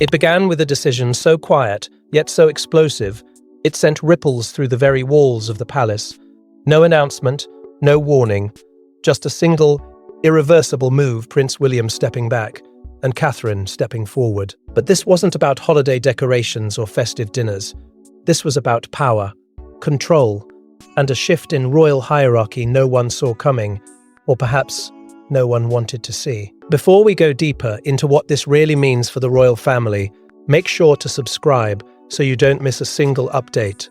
It began with a decision so quiet, yet so explosive, it sent ripples through the very walls of the palace. No announcement, no warning, just a single, irreversible move, Prince William stepping back, and Catherine stepping forward. But this wasn't about holiday decorations or festive dinners. This was about power, control, and a shift in royal hierarchy no one saw coming, or perhaps no one wanted to see. Before we go deeper into what this really means for the royal family, make sure to subscribe so you don't miss a single update.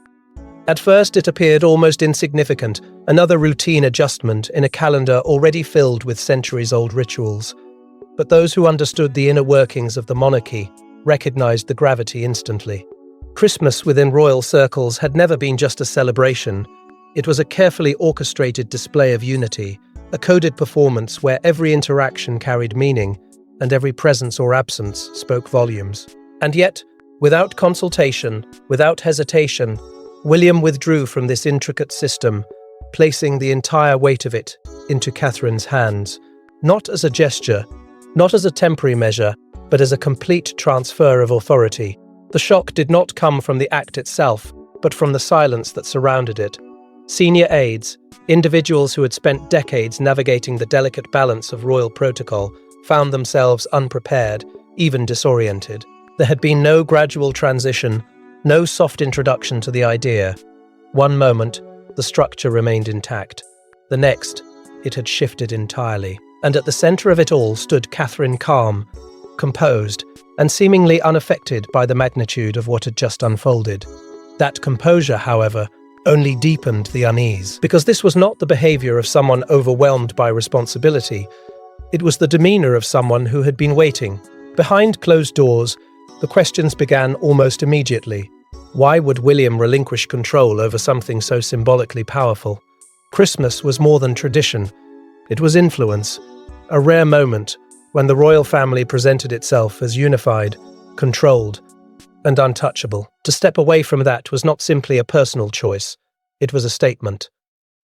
At first, it appeared almost insignificant, another routine adjustment in a calendar already filled with centuries-old rituals. But those who understood the inner workings of the monarchy recognized the gravity instantly. Christmas within royal circles had never been just a celebration. It was a carefully orchestrated display of unity, a coded performance where every interaction carried meaning and every presence or absence spoke volumes. And yet, without consultation, without hesitation, William withdrew from this intricate system, placing the entire weight of it into Catherine's hands, not as a gesture, not as a temporary measure, but as a complete transfer of authority. The shock did not come from the act itself, but from the silence that surrounded it. Senior aides, individuals who had spent decades navigating the delicate balance of royal protocol, found themselves unprepared, even disoriented. There had been no gradual transition, no soft introduction to the idea. One moment, the structure remained intact. The next, it had shifted entirely. And at the center of it all stood Catherine, calm, composed, and seemingly unaffected by the magnitude of what had just unfolded. That composure, however, only deepened the unease, because this was not the behavior of someone overwhelmed by responsibility. It was the demeanor of someone who had been waiting. Behind closed doors, the questions began almost immediately. Why would William relinquish control over something so symbolically powerful? Christmas was more than tradition. It was influence, a rare moment when the royal family presented itself as unified, controlled, and untouchable. To step away from that was not simply a personal choice, it was a statement.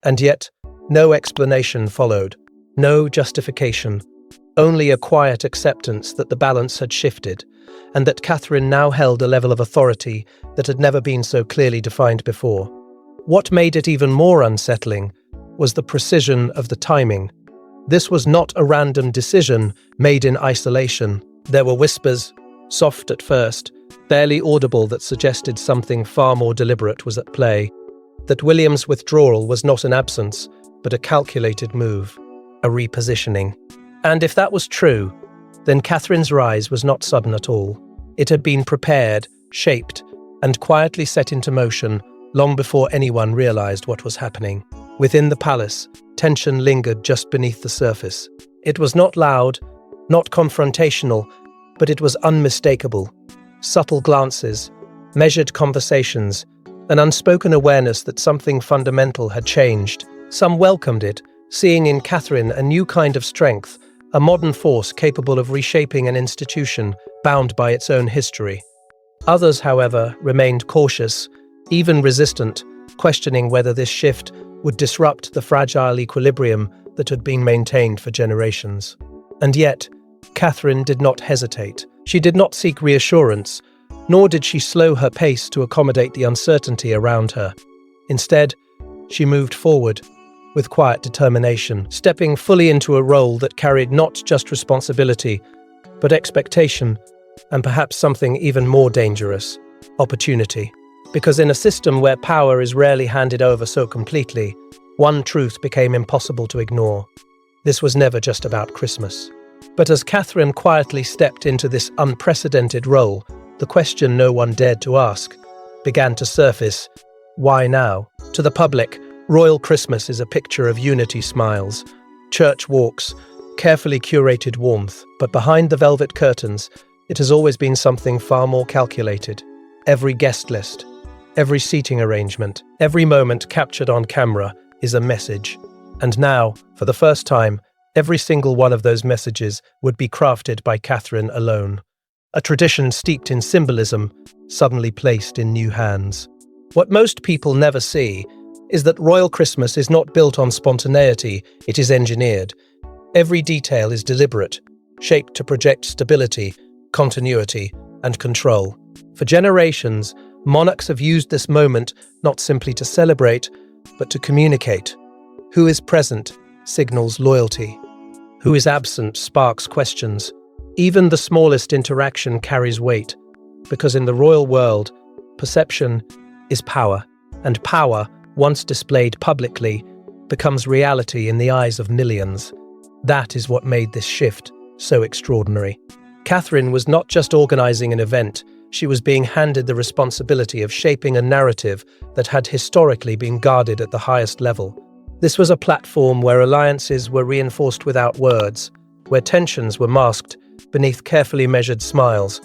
And yet, no explanation followed, no justification, only a quiet acceptance that the balance had shifted, and that Catherine now held a level of authority that had never been so clearly defined before. What made it even more unsettling was the precision of the timing. This was not a random decision made in isolation. There were whispers, soft at first, barely audible, that suggested something far more deliberate was at play, that William's withdrawal was not an absence, but a calculated move, a repositioning. And if that was true, then Catherine's rise was not sudden at all. It had been prepared, shaped, and quietly set into motion long before anyone realized what was happening. Within the palace, tension lingered just beneath the surface. It was not loud, not confrontational, but it was unmistakable. Subtle glances, measured conversations, an unspoken awareness that something fundamental had changed. Some welcomed it, seeing in Catherine a new kind of strength, a modern force capable of reshaping an institution bound by its own history. Others, however, remained cautious, even resistant, questioning whether this shift would disrupt the fragile equilibrium that had been maintained for generations. And yet, Catherine did not hesitate. She did not seek reassurance, nor did she slow her pace to accommodate the uncertainty around her. Instead, she moved forward, with quiet determination, stepping fully into a role that carried not just responsibility, but expectation, and perhaps something even more dangerous, opportunity. Because in a system where power is rarely handed over so completely, one truth became impossible to ignore. This was never just about Christmas. But as Catherine quietly stepped into this unprecedented role, the question no one dared to ask began to surface: why now? To the public, Royal Christmas is a picture of unity smiles, church walks, carefully curated warmth, but behind the velvet curtains, it has always been something far more calculated. Every guest list, every seating arrangement, every moment captured on camera is a message. And now, for the first time, every single one of those messages would be crafted by Catherine alone. A tradition steeped in symbolism, suddenly placed in new hands. What most people never see is that Royal Christmas is not built on spontaneity, it is engineered. Every detail is deliberate, shaped to project stability, continuity, and control. For generations, monarchs have used this moment not simply to celebrate, but to communicate. Who is present signals loyalty. Who is absent sparks questions. Even the smallest interaction carries weight, because in the royal world, perception is power, and power, once displayed publicly, becomes reality in the eyes of millions. That is what made this shift so extraordinary. Catherine was not just organizing an event, she was being handed the responsibility of shaping a narrative that had historically been guarded at the highest level. This was a platform where alliances were reinforced without words, where tensions were masked beneath carefully measured smiles,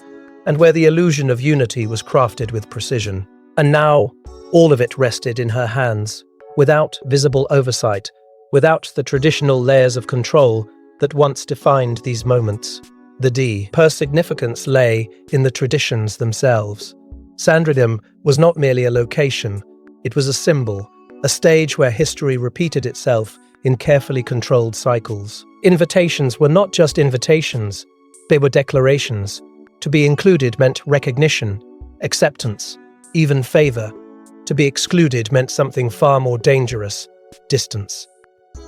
and where the illusion of unity was crafted with precision. And now, all of it rested in her hands, without visible oversight, without the traditional layers of control that once defined these moments. Her significance lay in the traditions themselves. Sandringham was not merely a location, it was a symbol, a stage where history repeated itself in carefully controlled cycles. Invitations were not just invitations, they were declarations. To be included meant recognition, acceptance, even favor. To be excluded meant something far more dangerous, distance.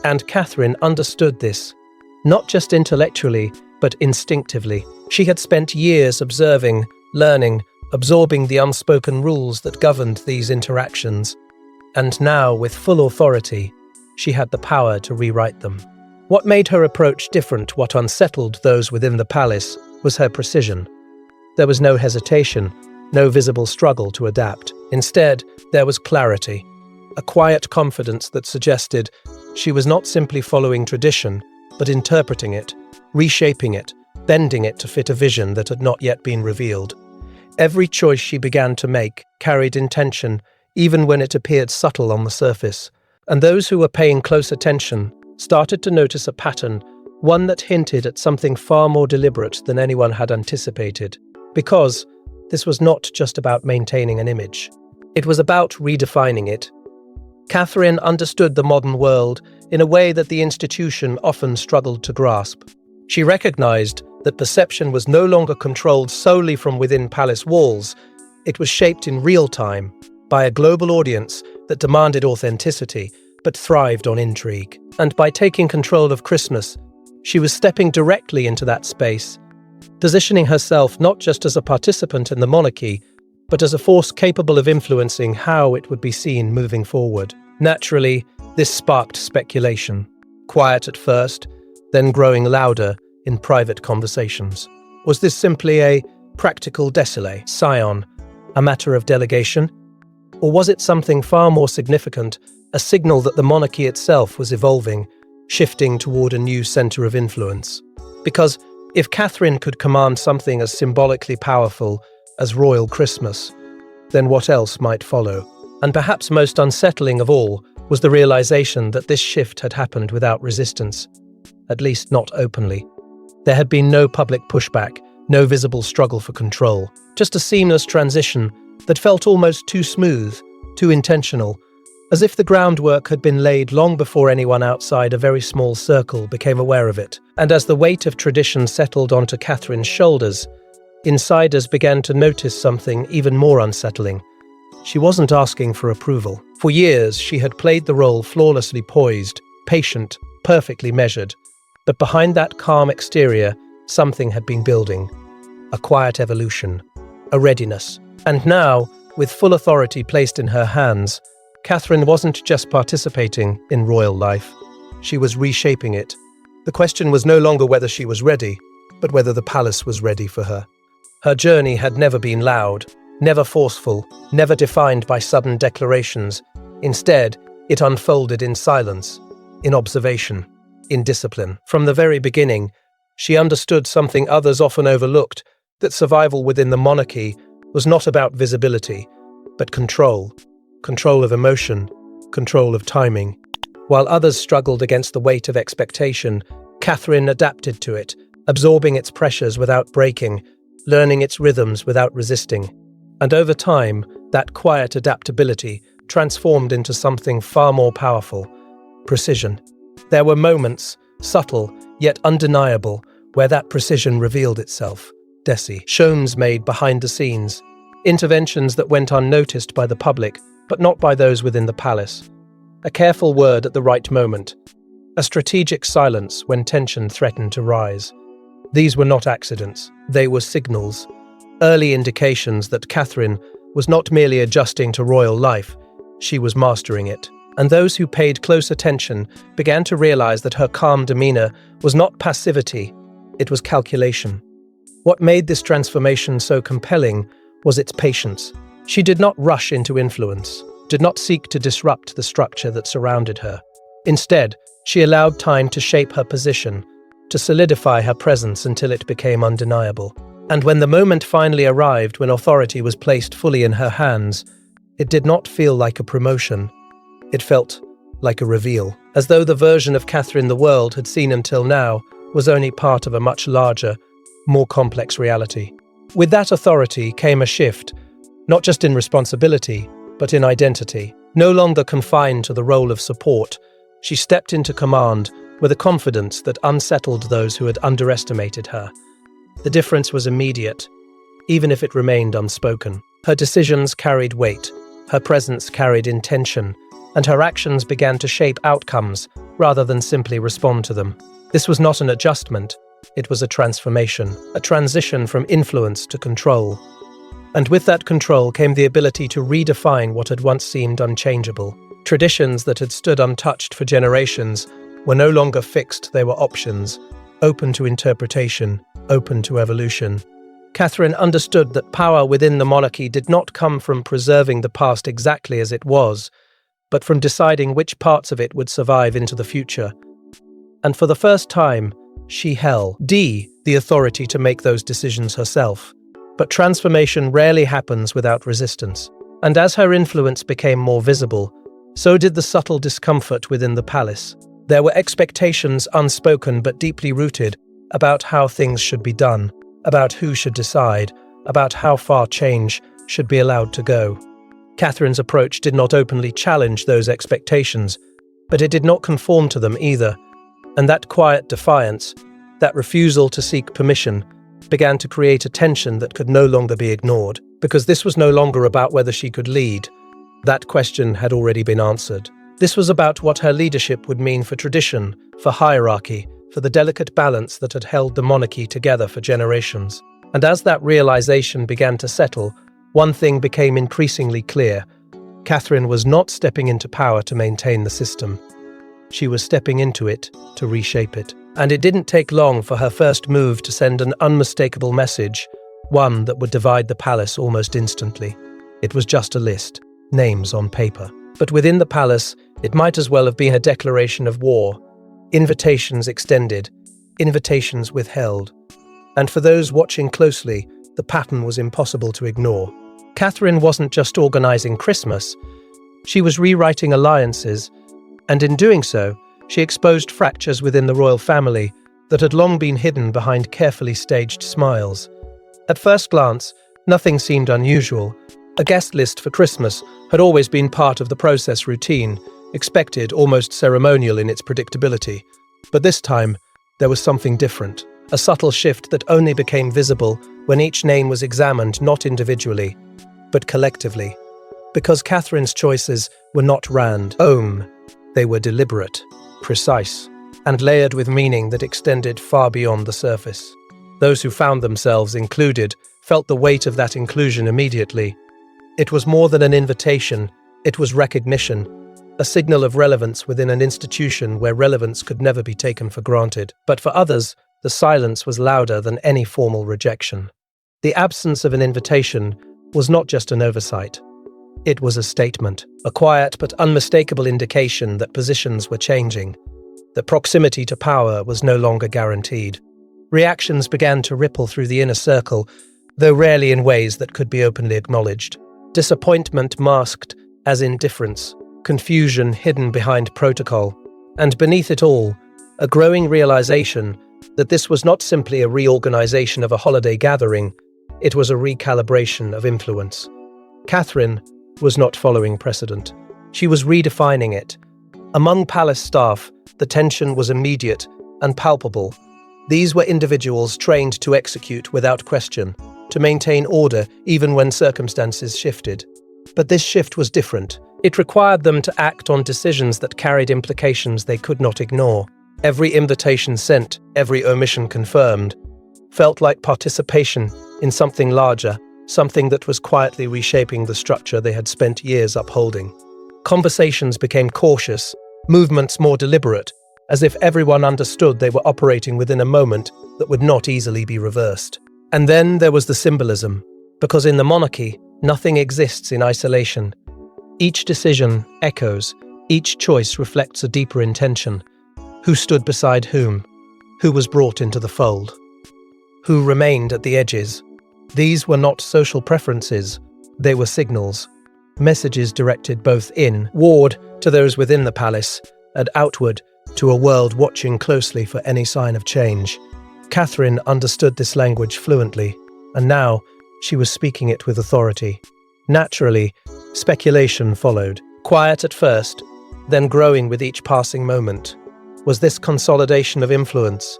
And Catherine understood this, not just intellectually, but instinctively. She had spent years observing, learning, absorbing the unspoken rules that governed these interactions. And now, with full authority, she had the power to rewrite them. What made her approach different, what unsettled those within the palace, was her precision. There was no hesitation, no visible struggle to adapt. Instead, there was clarity, a quiet confidence that suggested she was not simply following tradition, but interpreting it, reshaping it, bending it to fit a vision that had not yet been revealed. Every choice she began to make carried intention, even when it appeared subtle on the surface. And those who were paying close attention started to notice a pattern, one that hinted at something far more deliberate than anyone had anticipated. Because this was not just about maintaining an image. It was about redefining it. Catherine understood the modern world in a way that the institution often struggled to grasp. She recognized that perception was no longer controlled solely from within palace walls. It was shaped in real time by a global audience that demanded authenticity but thrived on intrigue. And by taking control of Christmas, she was stepping directly into that space, positioning herself not just as a participant in the monarchy, but as a force capable of influencing how it would be seen moving forward. Naturally, this sparked speculation, quiet at first, then growing louder in private conversations. Was this simply a practical décilé, scion, a matter of delegation? Or was it something far more significant, a signal that the monarchy itself was evolving, shifting toward a new center of influence? Because if Catherine could command something as symbolically powerful as royal Christmas, then what else might follow? And perhaps most unsettling of all was the realization that this shift had happened without resistance, at least not openly. There had been no public pushback, no visible struggle for control, just a seamless transition that felt almost too smooth, too intentional, as if the groundwork had been laid long before anyone outside a very small circle became aware of it. And as the weight of tradition settled onto Catherine's shoulders, insiders began to notice something even more unsettling. She wasn't asking for approval. For years, she had played the role flawlessly poised, patient, perfectly measured. But behind that calm exterior, something had been building. A quiet evolution, a readiness. And now, with full authority placed in her hands, Catherine wasn't just participating in royal life. She was reshaping it. The question was no longer whether she was ready, but whether the palace was ready for her. Her journey had never been loud, never forceful, never defined by sudden declarations. Instead, it unfolded in silence, in observation, in discipline. From the very beginning, she understood something others often overlooked, that survival within the monarchy was not about visibility, but control. Control of emotion, control of timing. While others struggled against the weight of expectation, Catherine adapted to it, absorbing its pressures without breaking, learning its rhythms without resisting. And over time, that quiet adaptability transformed into something far more powerful: precision. There were moments, subtle yet undeniable, where that precision revealed itself. shows made behind the scenes, interventions that went unnoticed by the public, but not by those within the palace. A careful word at the right moment, a strategic silence when tension threatened to rise. These were not accidents, they were signals, early indications that Catherine was not merely adjusting to royal life, she was mastering it. And those who paid close attention began to realize that her calm demeanor was not passivity, it was calculation. What made this transformation so compelling was its patience. She did not rush into influence, did not seek to disrupt the structure that surrounded her. Instead, she allowed time to shape her position, to solidify her presence until it became undeniable. And when the moment finally arrived, when authority was placed fully in her hands, it did not feel like a promotion. It felt like a reveal, as though the version of Catherine the world had seen until now was only part of a much larger, more complex reality. With that authority came a shift, not just in responsibility, but in identity. No longer confined to the role of support, she stepped into command with a confidence that unsettled those who had underestimated her. The difference was immediate, even if it remained unspoken. Her decisions carried weight, her presence carried intention, and her actions began to shape outcomes rather than simply respond to them. This was not an adjustment, it was a transformation, a transition from influence to control. And with that control came the ability to redefine what had once seemed unchangeable. Traditions that had stood untouched for generations were no longer fixed, they were options, open to interpretation, open to evolution. Catherine understood that power within the monarchy did not come from preserving the past exactly as it was, but from deciding which parts of it would survive into the future. And for the first time, she held the authority to make those decisions herself. But transformation rarely happens without resistance. And as her influence became more visible, so did the subtle discomfort within the palace. There were expectations unspoken but deeply rooted about how things should be done, about who should decide, about how far change should be allowed to go. Catherine's approach did not openly challenge those expectations, but it did not conform to them either. And that quiet defiance, that refusal to seek permission, began to create a tension that could no longer be ignored, because this was no longer about whether she could lead. That question had already been answered. This was about what her leadership would mean for tradition, for hierarchy, for the delicate balance that had held the monarchy together for generations. And as that realization began to settle, one thing became increasingly clear. Catherine was not stepping into power to maintain the system. She was stepping into it to reshape it. And it didn't take long for her first move to send an unmistakable message, one that would divide the palace almost instantly. It was just a list, names on paper. But within the palace, it might as well have been a declaration of war. Invitations extended, invitations withheld. And for those watching closely, the pattern was impossible to ignore. Catherine wasn't just organizing Christmas, she was rewriting alliances, and in doing so, she exposed fractures within the royal family that had long been hidden behind carefully staged smiles. At first glance, nothing seemed unusual. A guest list for Christmas had always been part of the process routine, expected, almost ceremonial in its predictability. But this time, there was something different, a subtle shift that only became visible when each name was examined not individually, but collectively. Because Catherine's choices were not random, they were deliberate, precise, and layered with meaning that extended far beyond the surface. Those who found themselves included felt the weight of that inclusion immediately. It was more than an invitation, it was recognition, a signal of relevance within an institution where relevance could never be taken for granted. But for others, the silence was louder than any formal rejection. The absence of an invitation was not just an oversight. It was a statement, a quiet but unmistakable indication that positions were changing, that proximity to power was no longer guaranteed. Reactions began to ripple through the inner circle, though rarely in ways that could be openly acknowledged. Disappointment masked as indifference, confusion hidden behind protocol, and beneath it all, a growing realization that this was not simply a reorganization of a holiday gathering, it was a recalibration of influence. Catherine was not following precedent. She was redefining it. Among palace staff, the tension was immediate and palpable. These were individuals trained to execute without question, to maintain order even when circumstances shifted. But this shift was different. It required them to act on decisions that carried implications they could not ignore. Every invitation sent, every omission confirmed, felt like participation in something larger, something that was quietly reshaping the structure they had spent years upholding. Conversations became cautious, movements more deliberate, as if everyone understood they were operating within a moment that would not easily be reversed. And then there was the symbolism, because in the monarchy, nothing exists in isolation. Each decision echoes, each choice reflects a deeper intention. Who stood beside whom? Who was brought into the fold? Who remained at the edges? These were not social preferences, they were signals. Messages directed both inward to those within the palace and outward to a world watching closely for any sign of change. Catherine understood this language fluently, and now she was speaking it with authority. Naturally, speculation followed, quiet at first, then growing with each passing moment. Was this consolidation of influence?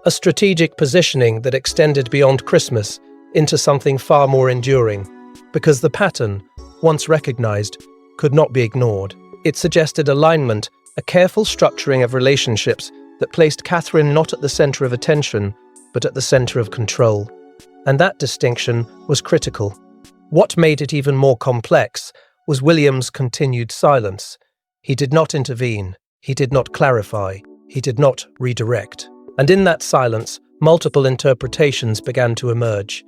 A strategic positioning that extended beyond Christmas into something far more enduring, because the pattern, once recognized, could not be ignored. It suggested alignment, a careful structuring of relationships that placed Catherine not at the center of attention, but at the center of control. And that distinction was critical. What made it even more complex was William's continued silence. He did not intervene, he did not clarify, he did not redirect. And in that silence, multiple interpretations began to emerge.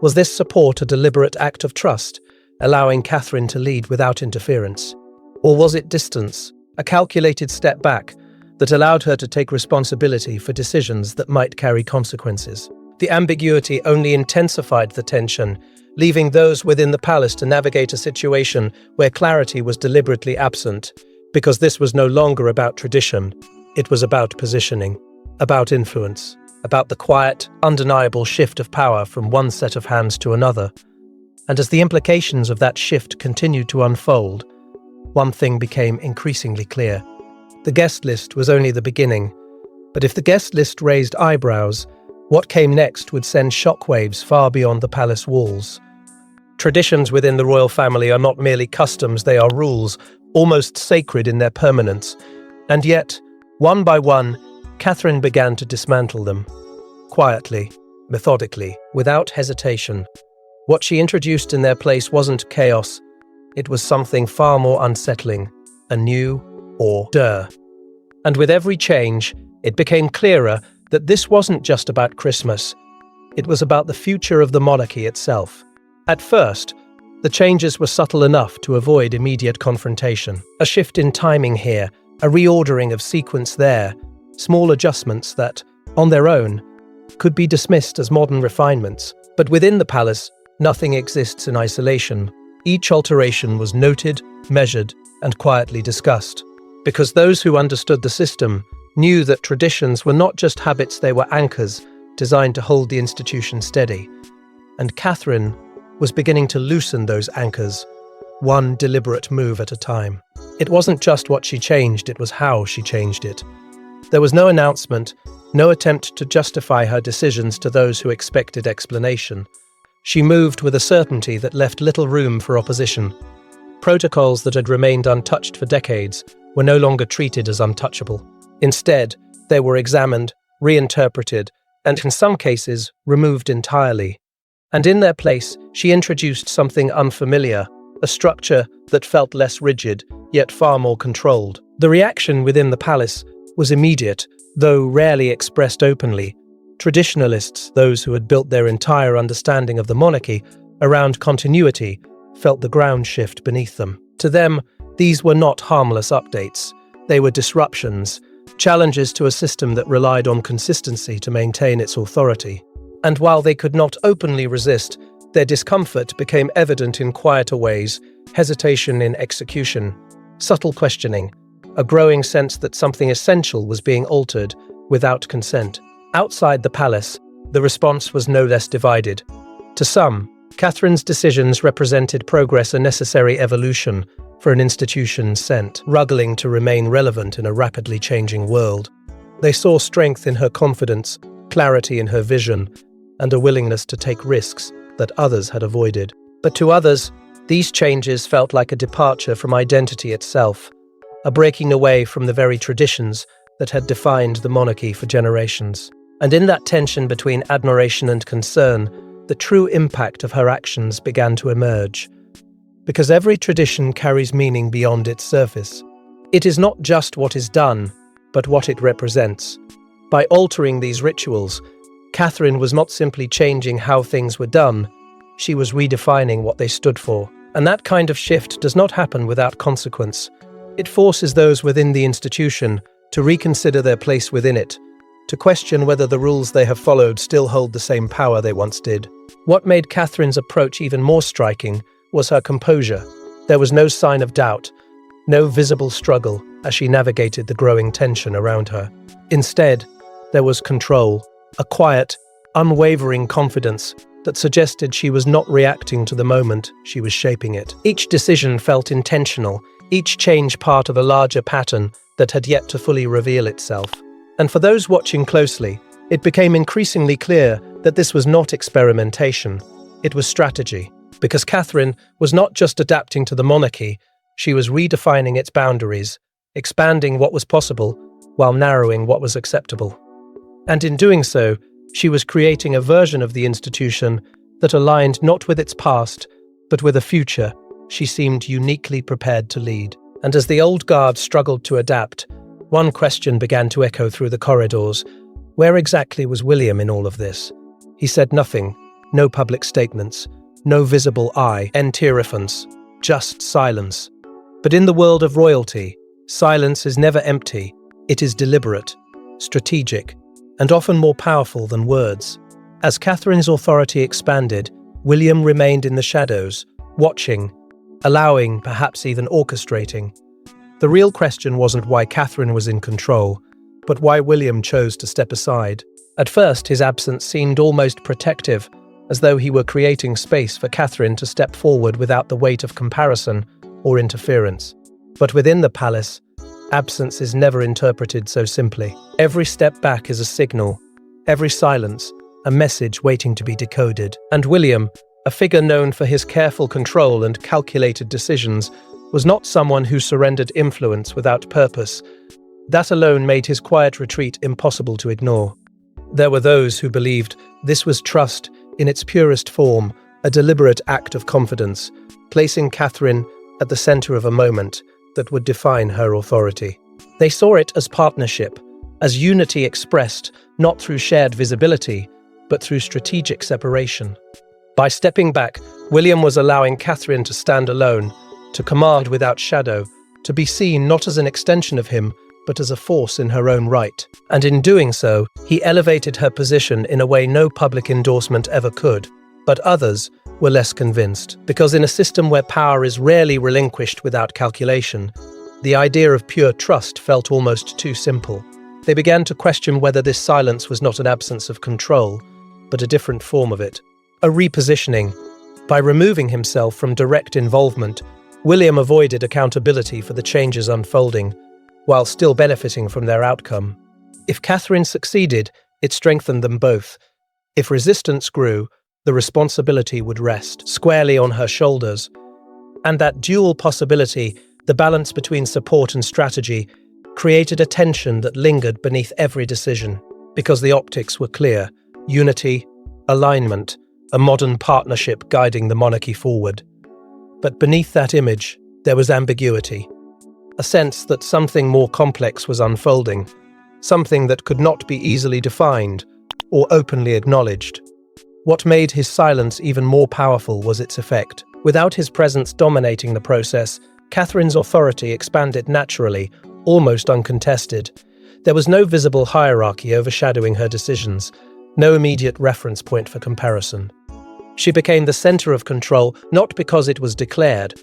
Was this support a deliberate act of trust, allowing Catherine to lead without interference? Or was it distance, a calculated step back that allowed her to take responsibility for decisions that might carry consequences? The ambiguity only intensified the tension, leaving those within the palace to navigate a situation where clarity was deliberately absent, because this was no longer about tradition, it was about positioning, about influence, about the quiet, undeniable shift of power from one set of hands to another. And as the implications of that shift continued to unfold, one thing became increasingly clear. The guest list was only the beginning, but if the guest list raised eyebrows, what came next would send shockwaves far beyond the palace walls. Traditions within the royal family are not merely customs, they are rules, almost sacred in their permanence. And yet, one by one, Catherine began to dismantle them. Quietly, methodically, without hesitation. What she introduced in their place wasn't chaos, it was something far more unsettling, a new order. And with every change, it became clearer that this wasn't just about Christmas, it was about the future of the monarchy itself. At first, the changes were subtle enough to avoid immediate confrontation. A shift in timing here, a reordering of sequence there, small adjustments that, on their own, could be dismissed as modern refinements. But within the palace, nothing exists in isolation. Each alteration was noted, measured, and quietly discussed. Because those who understood the system knew that traditions were not just habits, they were anchors designed to hold the institution steady. And Catherine was beginning to loosen those anchors, one deliberate move at a time. It wasn't just what she changed, it was how she changed it. There was no announcement, no attempt to justify her decisions to those who expected explanation. She moved with a certainty that left little room for opposition. Protocols that had remained untouched for decades were no longer treated as untouchable. Instead, they were examined, reinterpreted, and in some cases, removed entirely. And in their place, she introduced something unfamiliar, a structure that felt less rigid, yet far more controlled. The reaction within the palace was immediate, though rarely expressed openly. Traditionalists, those who had built their entire understanding of the monarchy around continuity, felt the ground shift beneath them. To them, these were not harmless updates. They were disruptions, challenges to a system that relied on consistency to maintain its authority. And while they could not openly resist, their discomfort became evident in quieter ways: hesitation in execution, subtle questioning, a growing sense that something essential was being altered without consent. Outside the palace, the response was no less divided. To some, Catherine's decisions represented progress, a necessary evolution for an institution struggling to remain relevant in a rapidly changing world. They saw strength in her confidence, clarity in her vision, and a willingness to take risks that others had avoided. But to others, these changes felt like a departure from identity itself, a breaking away from the very traditions that had defined the monarchy for generations. And in that tension between admiration and concern, the true impact of her actions began to emerge. Because every tradition carries meaning beyond its surface. It is not just what is done, but what it represents. By altering these rituals, Catherine was not simply changing how things were done, she was redefining what they stood for. And that kind of shift does not happen without consequence. It forces those within the institution to reconsider their place within it, to question whether the rules they have followed still hold the same power they once did. What made Catherine's approach even more striking was her composure. There was no sign of doubt, no visible struggle as she navigated the growing tension around her. Instead, there was control, a quiet, unwavering confidence that suggested she was not reacting to the moment, she was shaping it. Each decision felt intentional, each change part of a larger pattern that had yet to fully reveal itself. And for those watching closely, it became increasingly clear that this was not experimentation, it was strategy. Because Catherine was not just adapting to the monarchy, she was redefining its boundaries, expanding what was possible while narrowing what was acceptable. And in doing so, she was creating a version of the institution that aligned not with its past, but with a future she seemed uniquely prepared to lead. And as the old guard struggled to adapt, one question began to echo through the corridors. Where exactly was William in all of this? He said nothing, no public statements, no visible interference, just silence. But in the world of royalty, silence is never empty. It is deliberate, strategic, and often more powerful than words. As Catherine's authority expanded, William remained in the shadows, watching, allowing, perhaps even orchestrating. The real question wasn't why Catherine was in control, but why William chose to step aside. At first, his absence seemed almost protective, as though he were creating space for Catherine to step forward without the weight of comparison or interference. But within the palace, absence is never interpreted so simply. Every step back is a signal, every silence, a message waiting to be decoded. And William, a figure known for his careful control and calculated decisions, was not someone who surrendered influence without purpose. That alone made his quiet retreat impossible to ignore. There were those who believed this was trust in its purest form, a deliberate act of confidence, placing Catherine at the center of a moment that would define her authority. They saw it as partnership, as unity expressed not through shared visibility, but through strategic separation. By stepping back, William was allowing Catherine to stand alone, to command without shadow, to be seen not as an extension of him, but as a force in her own right. And in doing so, he elevated her position in a way no public endorsement ever could. But others were less convinced, because in a system where power is rarely relinquished without calculation, the idea of pure trust felt almost too simple. They began to question whether this silence was not an absence of control, but a different form of it. A repositioning. By removing himself from direct involvement, William avoided accountability for the changes unfolding, while still benefiting from their outcome. If Catherine succeeded, it strengthened them both. If resistance grew, the responsibility would rest squarely on her shoulders. And that dual possibility, the balance between support and strategy, created a tension that lingered beneath every decision. Because the optics were clear: unity, alignment, a modern partnership guiding the monarchy forward. But beneath that image, there was ambiguity. A sense that something more complex was unfolding, something that could not be easily defined or openly acknowledged. What made his silence even more powerful was its effect. Without his presence dominating the process, Catherine's authority expanded naturally, almost uncontested. There was no visible hierarchy overshadowing her decisions, no immediate reference point for comparison. She became the center of control, not because it was declared,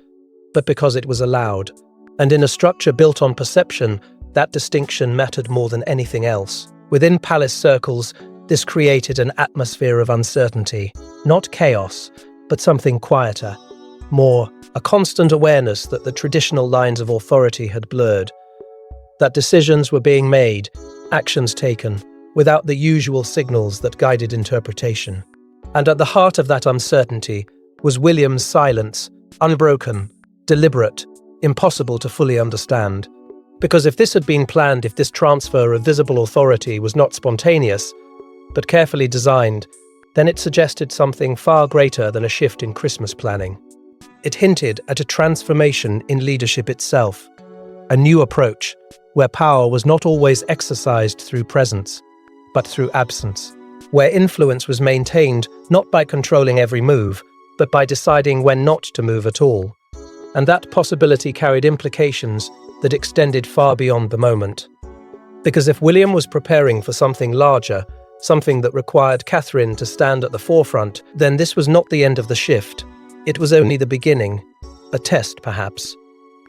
but because it was allowed. And in a structure built on perception, that distinction mattered more than anything else. Within palace circles, this created an atmosphere of uncertainty, not chaos, but something quieter, more a constant awareness that the traditional lines of authority had blurred, that decisions were being made, actions taken, without the usual signals that guided interpretation. And at the heart of that uncertainty was William's silence, unbroken, deliberate, impossible to fully understand. Because if this had been planned, if this transfer of visible authority was not spontaneous, but carefully designed, then it suggested something far greater than a shift in Christmas planning. It hinted at a transformation in leadership itself, a new approach, where power was not always exercised through presence, but through absence, where influence was maintained not by controlling every move, but by deciding when not to move at all. And that possibility carried implications that extended far beyond the moment. Because if William was preparing for something larger, something that required Catherine to stand at the forefront, then this was not the end of the shift. It was only the beginning, a test perhaps,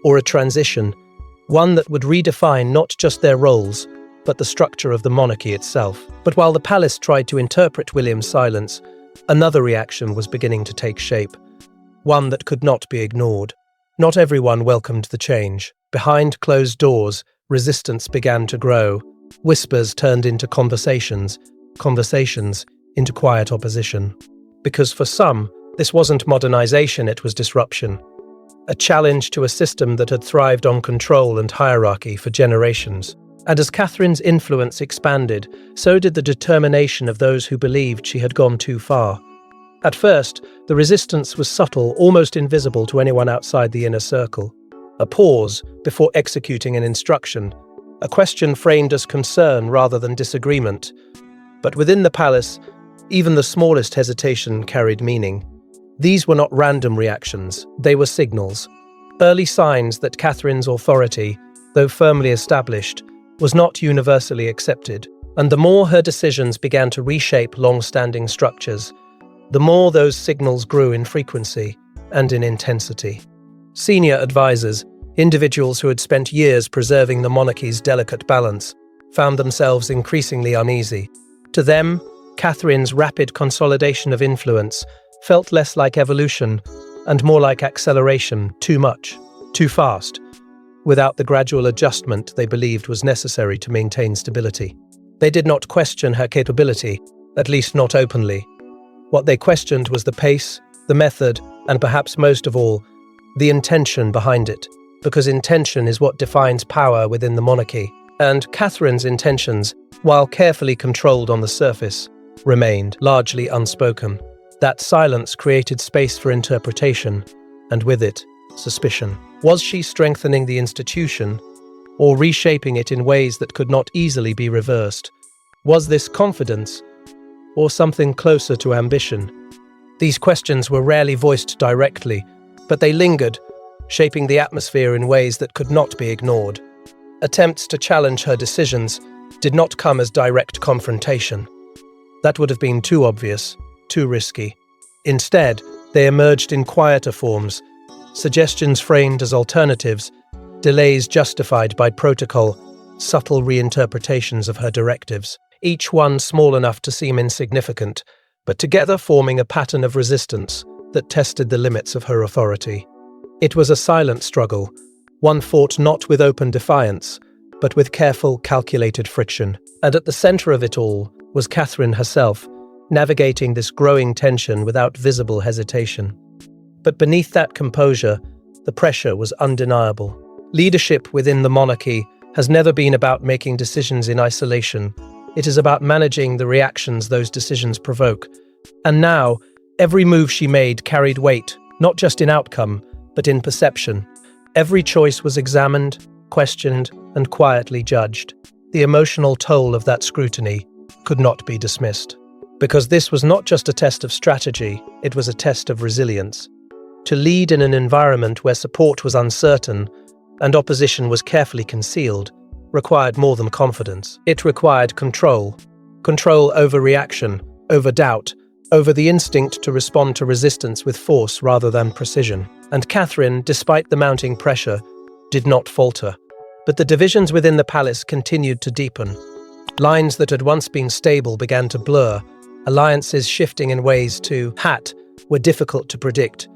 or a transition, one that would redefine not just their roles, but the structure of the monarchy itself. But while the palace tried to interpret William's silence, another reaction was beginning to take shape, one that could not be ignored. Not everyone welcomed the change. Behind closed doors, resistance began to grow. Whispers turned into conversations, conversations into quiet opposition. Because for some, this wasn't modernization, it was disruption. A challenge to a system that had thrived on control and hierarchy for generations. And as Catherine's influence expanded, so did the determination of those who believed she had gone too far. At first, the resistance was subtle, almost invisible to anyone outside the inner circle. A pause before executing an instruction, a question framed as concern rather than disagreement. But within the palace, even the smallest hesitation carried meaning. These were not random reactions, they were signals. Early signs that Catherine's authority, though firmly established, was not universally accepted. And the more her decisions began to reshape long-standing structures, the more those signals grew in frequency and in intensity. Senior advisors, individuals who had spent years preserving the monarchy's delicate balance, found themselves increasingly uneasy. To them, Catherine's rapid consolidation of influence felt less like evolution and more like acceleration, too much, too fast, without the gradual adjustment they believed was necessary to maintain stability. They did not question her capability, at least not openly. What they questioned was the pace, the method, and perhaps most of all, the intention behind it, because intention is what defines power within the monarchy. And Catherine's intentions, while carefully controlled on the surface, remained largely unspoken. That silence created space for interpretation, and with it, suspicion. Was she strengthening the institution, or reshaping it in ways that could not easily be reversed? Was this confidence, or something closer to ambition? These questions were rarely voiced directly, but they lingered, shaping the atmosphere in ways that could not be ignored. Attempts to challenge her decisions did not come as direct confrontation. That would have been too obvious, too risky. Instead, they emerged in quieter forms, suggestions framed as alternatives, delays justified by protocol, subtle reinterpretations of her directives, each one small enough to seem insignificant, but together forming a pattern of resistance that tested the limits of her authority. It was a silent struggle, one fought not with open defiance, but with careful, calculated friction. And at the center of it all was Catherine herself, navigating this growing tension without visible hesitation. But beneath that composure, the pressure was undeniable. Leadership within the monarchy has never been about making decisions in isolation. It is about managing the reactions those decisions provoke. And now, every move she made carried weight, not just in outcome, but in perception. Every choice was examined, questioned, and quietly judged. The emotional toll of that scrutiny could not be dismissed. Because this was not just a test of strategy, it was a test of resilience. To lead in an environment where support was uncertain and opposition was carefully concealed required more than confidence. It required control. Control over reaction, over doubt, over the instinct to respond to resistance with force rather than precision. And Catherine, despite the mounting pressure, did not falter. But the divisions within the palace continued to deepen. Lines that had once been stable began to blur, alliances shifting in ways were difficult to predict.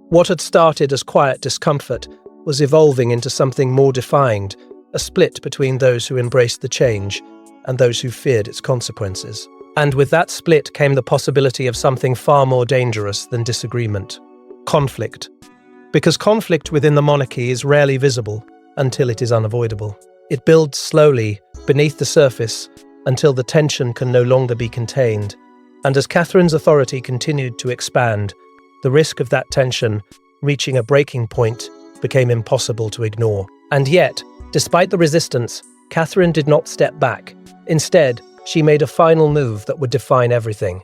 What had started as quiet discomfort was evolving into something more defined, a split between those who embraced the change and those who feared its consequences. And with that split came the possibility of something far more dangerous than disagreement: conflict. Because conflict within the monarchy is rarely visible until it is unavoidable. It builds slowly beneath the surface until the tension can no longer be contained. And as Catherine's authority continued to expand, the risk of that tension reaching a breaking point became impossible to ignore. And yet, despite the resistance, Catherine did not step back. Instead, she made a final move that would define everything.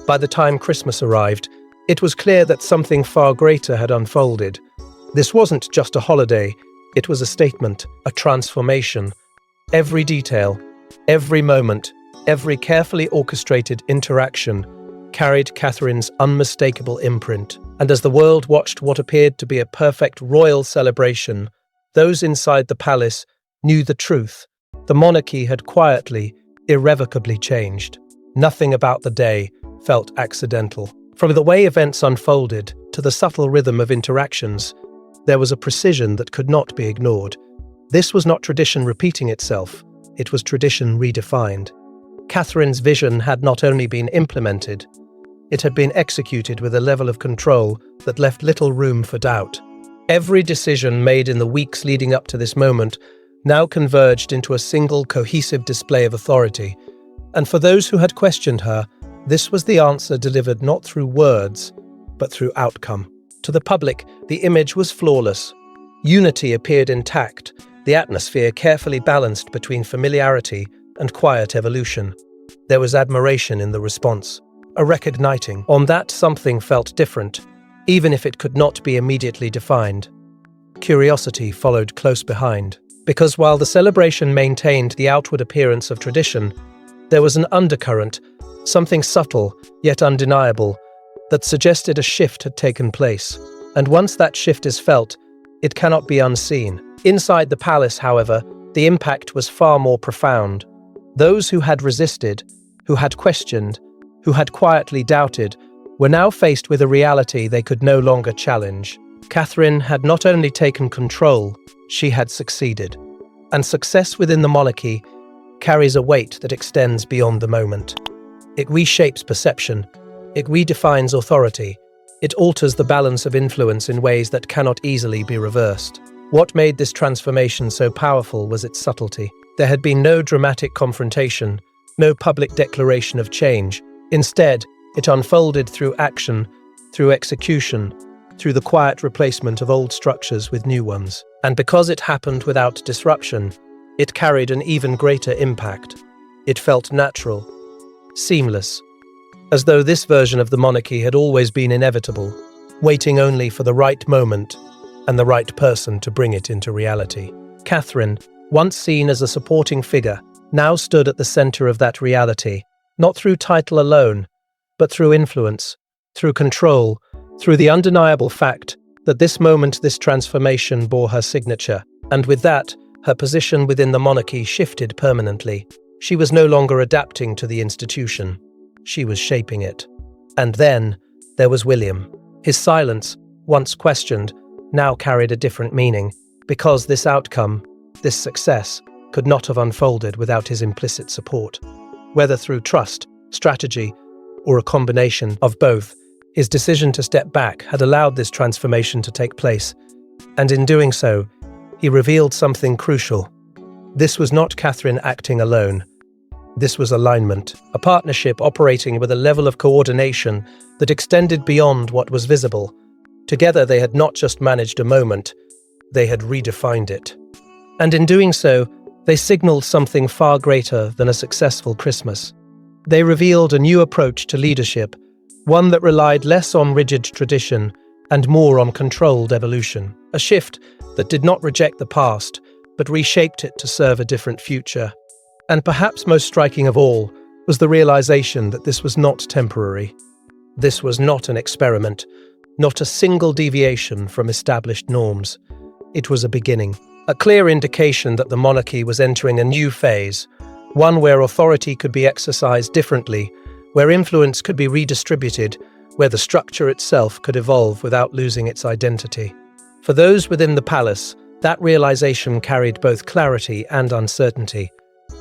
By the time Christmas arrived, it was clear that something far greater had unfolded. This wasn't just a holiday, it was a statement, a transformation. Every detail, every moment, every carefully orchestrated interaction carried Catherine's unmistakable imprint. And as the world watched what appeared to be a perfect royal celebration, those inside the palace knew the truth. The monarchy had quietly, irrevocably changed. Nothing about the day felt accidental. From the way events unfolded to the subtle rhythm of interactions, there was a precision that could not be ignored. This was not tradition repeating itself, it was tradition redefined. Catherine's vision had not only been implemented, it had been executed with a level of control that left little room for doubt. Every decision made in the weeks leading up to this moment now converged into a single cohesive display of authority. And for those who had questioned her, this was the answer delivered not through words, but through outcome. To the public, the image was flawless. Unity appeared intact, the atmosphere carefully balanced between familiarity and quiet evolution. There was admiration in the response, a recogniting on that something felt different, even if it could not be immediately defined. Curiosity followed close behind, because while the celebration maintained the outward appearance of tradition, there was an undercurrent, something subtle yet undeniable, that suggested a shift had taken place. And once that shift is felt, it cannot be unseen. Inside the palace, however, the impact was far more profound. Those who had resisted, who had questioned, who had quietly doubted, were now faced with a reality they could no longer challenge. Catherine had not only taken control, she had succeeded. And success within the monarchy carries a weight that extends beyond the moment. It reshapes perception, it redefines authority, it alters the balance of influence in ways that cannot easily be reversed. What made this transformation so powerful was its subtlety. There had been no dramatic confrontation, no public declaration of change. Instead, it unfolded through action, through execution, through the quiet replacement of old structures with new ones. And because it happened without disruption, it carried an even greater impact. It felt natural, seamless, as though this version of the monarchy had always been inevitable, waiting only for the right moment and the right person to bring it into reality. Catherine, once seen as a supporting figure, now stood at the center of that reality, not through title alone, but through influence, through control, through the undeniable fact that this moment, this transformation bore her signature. And with that, her position within the monarchy shifted permanently. She was no longer adapting to the institution. She was shaping it. And then there was William. His silence, once questioned, now carried a different meaning, because this outcome, this success, could not have unfolded without his implicit support. Whether through trust, strategy, or a combination of both, his decision to step back had allowed this transformation to take place. And in doing so, he revealed something crucial. This was not Catherine acting alone. This was alignment, a partnership operating with a level of coordination that extended beyond what was visible. Together, they had not just managed a moment, they had redefined it. And in doing so, they signaled something far greater than a successful Christmas. They revealed a new approach to leadership, one that relied less on rigid tradition and more on controlled evolution. A shift that did not reject the past, but reshaped it to serve a different future. And perhaps most striking of all was the realization that this was not temporary. This was not an experiment, not a single deviation from established norms. It was a beginning, a clear indication that the monarchy was entering a new phase, one where authority could be exercised differently, where influence could be redistributed, where the structure itself could evolve without losing its identity. For those within the palace, that realization carried both clarity and uncertainty.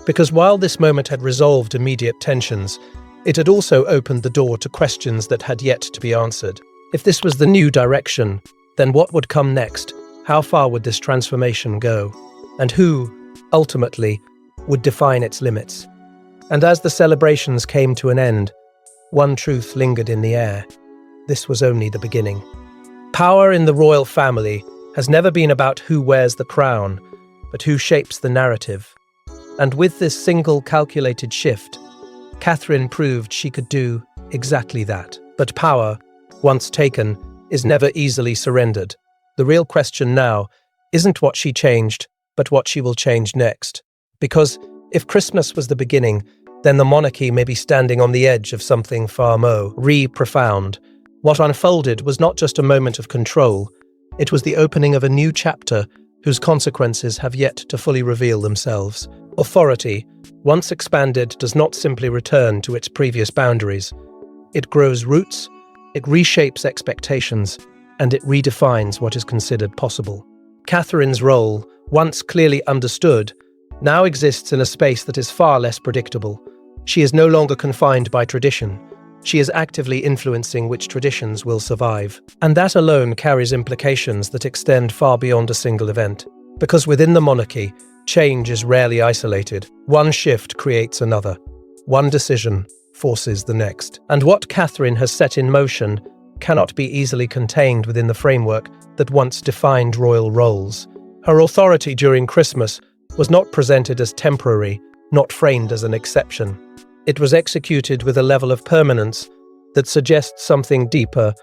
Because while this moment had resolved immediate tensions, it had also opened the door to questions that had yet to be answered. If this was the new direction, then what would come next? How far would this transformation go? And who, ultimately, would define its limits? And as the celebrations came to an end, one truth lingered in the air. This was only the beginning. Power in the royal family has never been about who wears the crown, but who shapes the narrative. And with this single calculated shift, Catherine proved she could do exactly that. But power, once taken, is never easily surrendered. The real question now isn't what she changed, but what she will change next. Because if Christmas was the beginning, then the monarchy may be standing on the edge of something far more profound. What unfolded was not just a moment of control, it was the opening of a new chapter whose consequences have yet to fully reveal themselves. Authority, once expanded, does not simply return to its previous boundaries. It grows roots, it reshapes expectations, and it redefines what is considered possible. Catherine's role, once clearly understood, now exists in a space that is far less predictable. She is no longer confined by tradition. She is actively influencing which traditions will survive. And that alone carries implications that extend far beyond a single event. Because within the monarchy, change is rarely isolated. One shift creates another. One decision forces the next. And what Catherine has set in motion cannot be easily contained within the framework that once defined royal roles. Her authority during Christmas was not presented as temporary, not framed as an exception. It was executed with a level of permanence that suggests something deeper,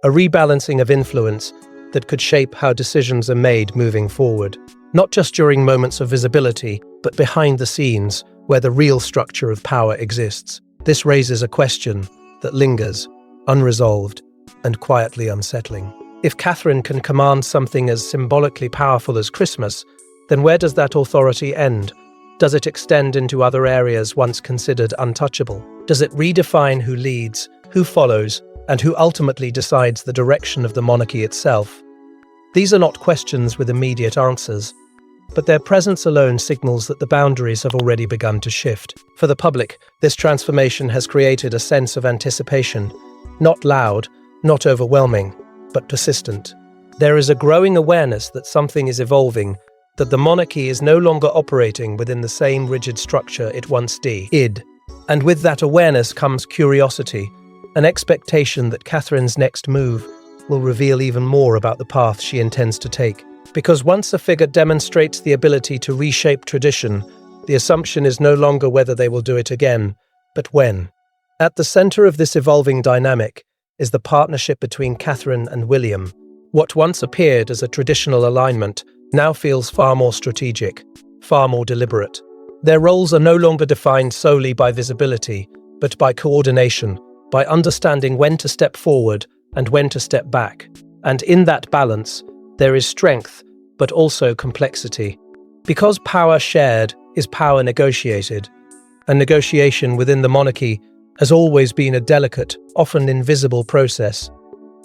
a rebalancing of influence that could shape how decisions are made moving forward. Not just during moments of visibility, but behind the scenes, where the real structure of power exists. This raises a question that lingers, unresolved, and quietly unsettling. If Catherine can command something as symbolically powerful as Christmas, then where does that authority end? Does it extend into other areas once considered untouchable? Does it redefine who leads, who follows, and who ultimately decides the direction of the monarchy itself? These are not questions with immediate answers, but their presence alone signals that the boundaries have already begun to shift. For the public, this transformation has created a sense of anticipation, not loud, not overwhelming, but persistent. There is a growing awareness that something is evolving, that the monarchy is no longer operating within the same rigid structure it once did. And with that awareness comes curiosity, an expectation that Catherine's next move will reveal even more about the path she intends to take. Because once a figure demonstrates the ability to reshape tradition, the assumption is no longer whether they will do it again, but when. At the center of this evolving dynamic is the partnership between Catherine and William. What once appeared as a traditional alignment now feels far more strategic, far more deliberate. Their roles are no longer defined solely by visibility, but by coordination, by understanding when to step forward and when to step back. And in that balance, there is strength, but also complexity. Because power shared is power negotiated, and negotiation within the monarchy has always been a delicate, often invisible process.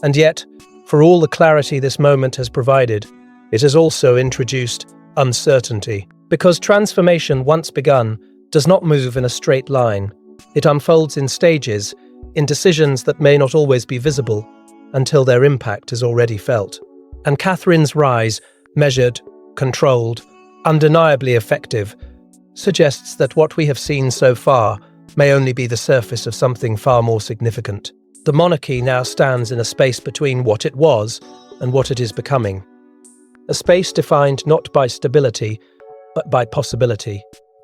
And yet, for all the clarity this moment has provided, it has also introduced uncertainty. Because transformation, once begun, does not move in a straight line. It unfolds in stages, in decisions that may not always be visible until their impact is already felt. And Catherine's rise, measured, controlled, undeniably effective, suggests that what we have seen so far may only be the surface of something far more significant. The monarchy now stands in a space between what it was and what it is becoming. A space defined not by stability, but by possibility.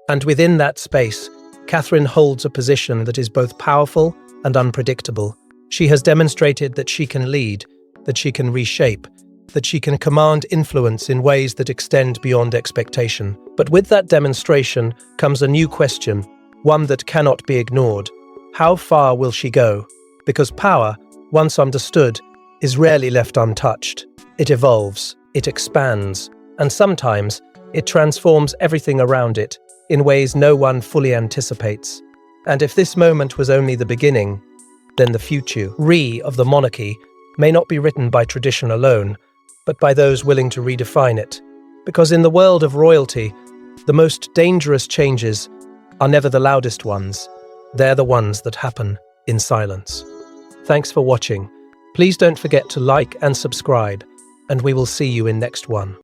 And within that space, Catherine holds a position that is both powerful and unpredictable. She has demonstrated that she can lead, that she can reshape, that she can command influence in ways that extend beyond expectation. But with that demonstration comes a new question, one that cannot be ignored. How far will she go? Because power, once understood, is rarely left untouched. It evolves, it expands, and sometimes it transforms everything around it in ways no one fully anticipates. And if this moment was only the beginning, then the future of the monarchy may not be written by tradition alone, but by those willing to redefine it. Because in the world of royalty, The most dangerous changes are never the loudest ones. They're the ones that happen in silence. Thanks for watching. Please don't forget to like and subscribe, and we will see you in next one.